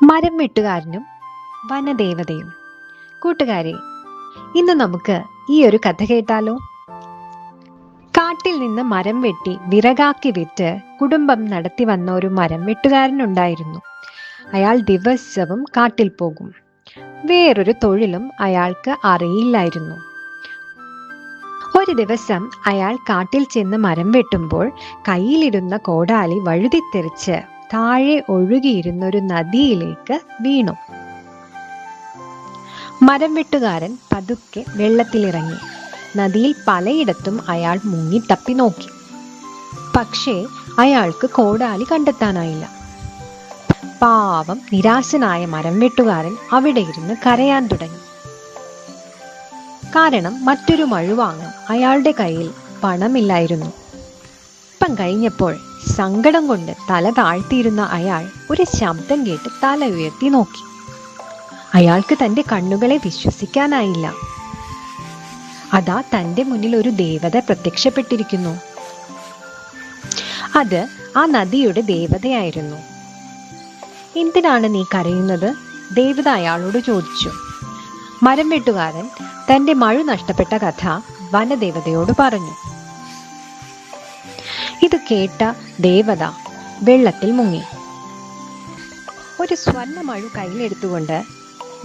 മരം വെട്ടുകാരനും വനദേവതയും. കൂട്ടുകാരെ, ഇന്ന് നമുക്ക് ഈ ഒരു കഥ കേട്ടാലോ? കാട്ടിൽ നിന്ന് മരം വെട്ടി വിറകാക്കി വിറ്റ് കുടുംബം നടത്തി വന്ന ഒരു മരം വെട്ടുകാരനുണ്ടായിരുന്നു. അയാൾ ദിവസവും കാട്ടിൽ പോകും. വേറൊരു തൊഴിലും അയാൾക്ക് അറിയില്ലായിരുന്നു. ഒരു ദിവസം അയാൾ കാട്ടിൽ ചെന്ന് മരം വെട്ടുമ്പോൾ കയ്യിലിരുന്ന കോടാലി വഴുതിത്തെറിച്ച് താഴെ ഒഴുകിയിരുന്ന ഒരു നദിയിലേക്ക് വീണു. മരം വെട്ടുകാരൻ പതുക്കെ വെള്ളത്തിലിറങ്ങി. നദിയിൽ പലയിടത്തും അയാൾ മുങ്ങിത്തപ്പി നോക്കി. പക്ഷേ അയാൾക്ക് കോടാലി കണ്ടെത്താനായില്ല. പാവം നിരാശനായ മരം വെട്ടുകാരൻ അവിടെ ഇരുന്ന് കരയാൻ തുടങ്ങി. കാരണം മറ്റൊരു മഴു വാങ്ങാൻ അയാളുടെ കയ്യിൽ പണമില്ലായിരുന്നു. അല്പം കഴിഞ്ഞപ്പോൾ സങ്കടം കൊണ്ട് തല താഴ്ത്തിയിരുന്ന അയാൾ ഒരു ശബ്ദം കേട്ട് തല ഉയർത്തി നോക്കി. അയാൾക്ക് തന്റെ കണ്ണുകളെ വിശ്വസിക്കാനായില്ല. അതാ തന്റെ മുന്നിൽ ഒരു ദേവത പ്രത്യക്ഷപ്പെട്ടിരിക്കുന്നു. അത് ആ നദിയുടെ ദേവതയായിരുന്നു. എന്തിനാണ് നീ കരയുന്നത്? ദേവത അയാളോട് ചോദിച്ചു. മരം വെട്ടുകാരൻ തന്റെ മഴു നഷ്ടപ്പെട്ട കഥ വനദേവതയോട് പറഞ്ഞു. ഇത് കേട്ട ദേവത വെള്ളത്തിൽ മുങ്ങി. ഒരു സ്വർണ്ണ മഴു കയ്യിലെടുത്തുകൊണ്ട്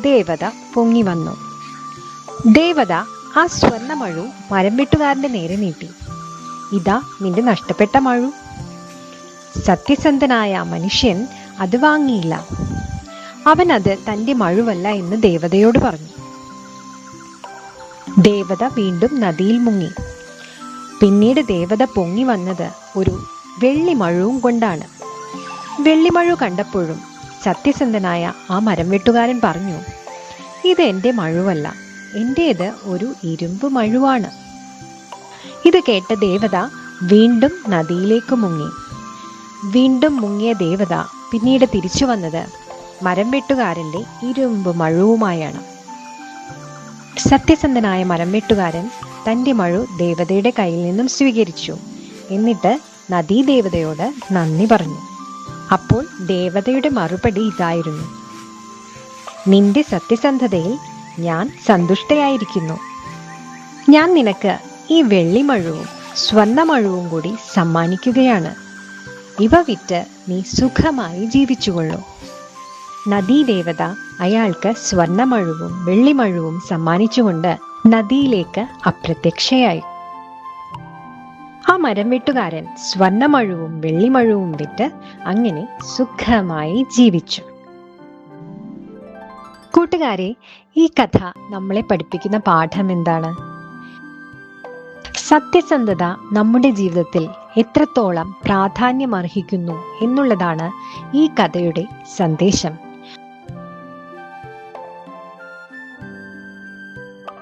ദേവത പൊങ്ങി വന്നു. ദേവത ആ സ്വർണ്ണ മഴു മരം വെട്ടുകാരന്റെ നേരെ നീട്ടി. ഇതാ നിന്റെ നഷ്ടപ്പെട്ട മഴു. സത്യസന്ധനായ മനുഷ്യൻ അത് വാങ്ങിയില്ല. അവൻ അത് തന്റെ മഴുവല്ല എന്ന് ദേവതയോട് പറഞ്ഞു. ദേവത വീണ്ടും നദിയിൽ മുങ്ങി. പിന്നീട് ദേവത പൊങ്ങി വന്നത് ഒരു വെള്ളിമഴുവും കൊണ്ടാണ്. വെള്ളിമഴു കണ്ടപ്പോഴും സത്യസന്ധനായ ആ മരം വെട്ടുകാരൻ പറഞ്ഞു, ഇത് എൻ്റെ മഴുവല്ല, എൻ്റേത് ഒരു ഇരുമ്പ് മഴുവാണ്. ഇത് കേട്ട ദേവത വീണ്ടും നദിയിലേക്ക് മുങ്ങി. വീണ്ടും മുങ്ങിയ ദേവത പിന്നീട് തിരിച്ചു വന്നത് മരം വെട്ടുകാരൻ്റെ ഇരുമ്പ് മഴുവുമായാണ്. സത്യസന്ധനായ മരം വെട്ടുകാരൻ തൻ്റെ മഴു ദേവതയുടെ കയ്യിൽ നിന്നും സ്വീകരിച്ചു. എന്നിട്ട് നദീദേവതയോട് നന്ദി പറഞ്ഞു. അപ്പോൾ ദേവതയുടെ മറുപടി ഇതായിരുന്നു: നിന്റെ സത്യസന്ധതയിൽ ഞാൻ സന്തുഷ്ടയായിരിക്കുന്നു. ഞാൻ നിനക്ക് ഈ വെള്ളിമഴുവും സ്വർണ്ണമഴുവും കൂടി സമ്മാനിക്കുകയാണ്. ഇവ വിറ്റ് നീ സുഖമായി ജീവിച്ചുകൊള്ളൂ. നദീദേവത അയാൾക്ക് സ്വർണ്ണമഴുവും വെള്ളിമഴുവും സമ്മാനിച്ചുകൊണ്ട് നദിയിലേക്ക് അപ്രത്യക്ഷയായി. ആ മരം വെട്ടുകാരൻ സ്വർണ്ണമഴുവും വെള്ളിമഴുവും വിറ്റ് അങ്ങനെ സുഖമായി ജീവിച്ചു. കൂട്ടുകാരെ, ഈ കഥ നമ്മളെ പഠിപ്പിക്കുന്ന പാഠം എന്താണ്? സത്യസന്ധത നമ്മുടെ ജീവിതത്തിൽ എത്രത്തോളം പ്രാധാന്യമർഹിക്കുന്നു എന്നുള്ളതാണ് ഈ കഥയുടെ സന്ദേശം.